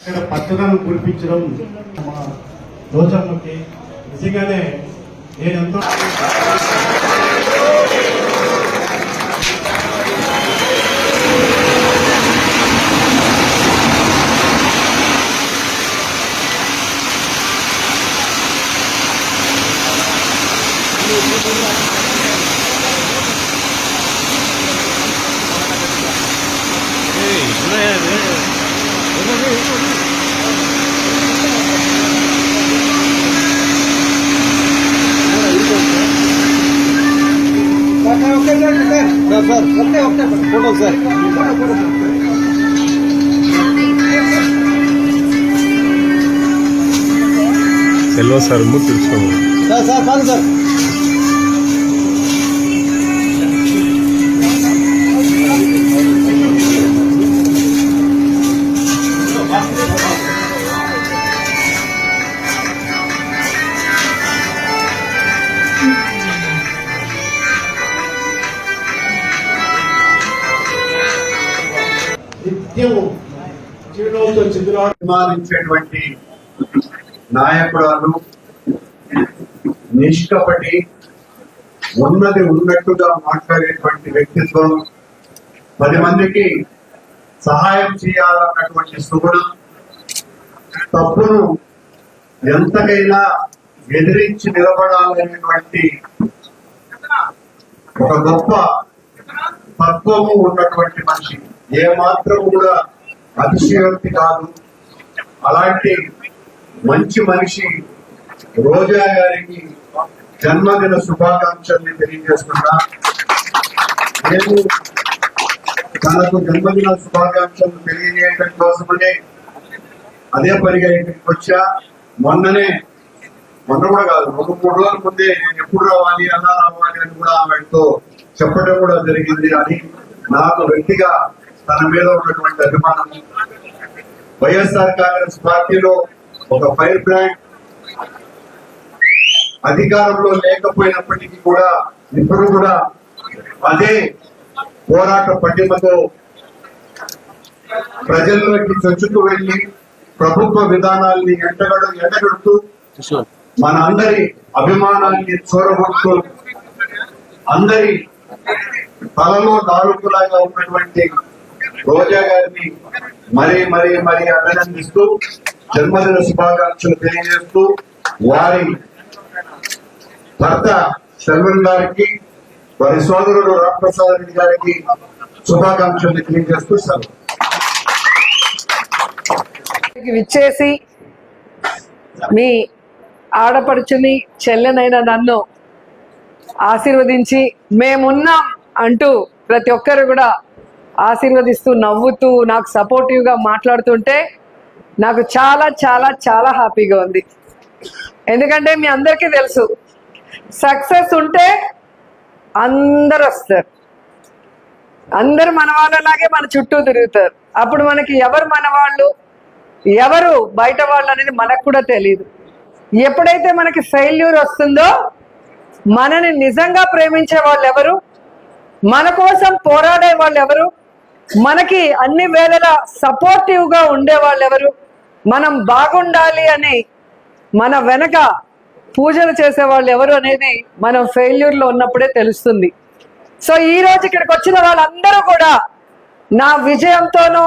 ఇక్కడ పచ్చదనం కురిపించడం మా రోజమ్మకి నిజంగానే నేనెంతో फोटो सर సెల్వ సార్ తెలుసుకోండి సార్ సార్ కాదు సార్ నిత్యం చిరునవ్వుతో అభిమానించేటువంటి నాయకురాలు, నిష్కపటి, ఉన్నది ఉన్నట్టుగా మాట్లాడేటువంటి వ్యక్తిత్వం, 10 మందికి సహాయం చేయాలన్నటువంటి సుగుణం, తప్పును ఎంతకైనా ఎదిరించి నిలబడాలనేటువంటి ఒక గొప్ప తత్వము ఉన్నటువంటి మనిషి. ఏ మాత్రం కూడా అతిశయోక్తి కాదు. అలాంటి మంచి మనిషి రోజా గారికి జన్మదిన శుభాకాంక్షల్ని తెలియజేస్తున్నా. నేను తనకు జన్మదిన శుభాకాంక్షలు తెలియజేయడం కోసమనే అదే పనిగా ఇక్కడికి వచ్చా. మొన్న కూడా కాదు, 2-3 రోజుల ముందే నేను ఎప్పుడు రావాలి అలా రావాలి అని కూడా ఆమెతో చెప్పడం కూడా జరిగింది. అని నాకు వ్యక్తిగా తన మీద ఉన్నటువంటి అభిమానం. వైఎస్ఆర్ కాంగ్రెస్ పార్టీలో ఒక ఫైర్ బ్రాండ్, అధికారంలో లేకపోయినప్పటికీ కూడా ఇప్పుడు కూడా అదే పోరాట పటిమతో ప్రజల్లోకి చొచ్చుకు వెళ్లి ప్రభుత్వ విధానాల్ని ఎండగడుతూ మన అందరి అభిమానాన్ని చూరగొడుతూ అందరి తలలో దారుకులాగా ఉన్నటువంటి రోజా గారిని మరీ అభినందిస్తూ జన్మదిన శుభాకాంక్షలు తెలియజేస్తూ వారి భర్త శర్వన్ గారికి, వారి సోదరుడు రామప్రసాద్ రెడ్డి గారికి శుభాకాంక్షలు తెలియజేస్తూ సార్ విచ్చేసి మీ ఆడపడుచుని చెల్లెనైన నన్ను ఆశీర్వదించి మేమున్నాం అంటూ ప్రతి ఒక్కరు కూడా ఆశీర్వదిస్తూ నవ్వుతూ నాకు సపోర్టివ్గా మాట్లాడుతుంటే నాకు చాలా చాలా చాలా హ్యాపీగా ఉంది. ఎందుకంటే మీ అందరికీ తెలుసు, సక్సెస్ ఉంటే అందరు వస్తారు, అందరు మన వాళ్ళలాగే మన చుట్టూ తిరుగుతారు. అప్పుడు మనకి ఎవరు మన వాళ్ళు ఎవరు బయట వాళ్ళు అనేది మనకు కూడా తెలియదు. ఎప్పుడైతే మనకి ఫెయిల్యూర్ వస్తుందో మనని నిజంగా ప్రేమించే వాళ్ళు ఎవరు, మన కోసం పోరాడే వాళ్ళు ఎవరు, మనకి అన్ని వేళలా సపోర్టివ్గా ఉండే వాళ్ళు ఎవరు, మనం బాగుండాలి అని మన వెనక పూజలు చేసే వాళ్ళు ఎవరు అనేది మనం ఫెయిల్యూర్లో ఉన్నప్పుడే తెలుస్తుంది. సో ఈ రోజు ఇక్కడికి వచ్చిన వాళ్ళందరూ కూడా నా విజయంతోనో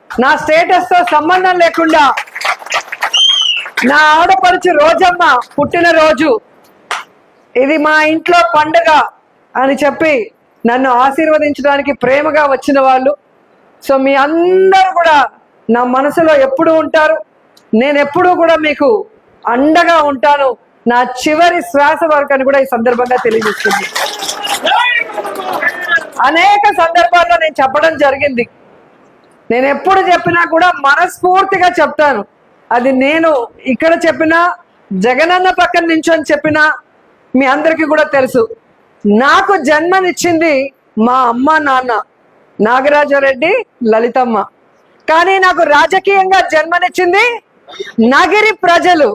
నా స్టేటస్తో సంబంధం లేకుండా నా ఆడపడుచు రోజమ్మ పుట్టినరోజు ఇది మా ఇంట్లో పండుగ అని చెప్పి నన్ను ఆశీర్వదించడానికి ప్రేమగా వచ్చిన వాళ్ళు. సో మీ అందరూ కూడా నా మనసులో ఎప్పుడూ ఉంటారు. నేను ఎప్పుడూ కూడా మీకు అండగా ఉంటాను, నా చివరి శ్వాస వరకు అని కూడా ఈ సందర్భంగా తెలియజేస్తుంది. అనేక సందర్భాల్లో నేను చెప్పడం జరిగింది. నేను ఎప్పుడు చెప్పినా కూడా మనస్ఫూర్తిగా చెప్తాను. అది నేను ఇక్కడ చెప్పినా, జగనన్న పక్కన నించొని చెప్పినా మీ అందరికీ కూడా తెలుసు. నాకు జన్మనిచ్చింది మా అమ్మ నాన్న నాగరాజరెడ్డి, లలితమ్మ. కానీ నాకు రాజకీయంగా జన్మనిచ్చింది నగిరి ప్రజలు.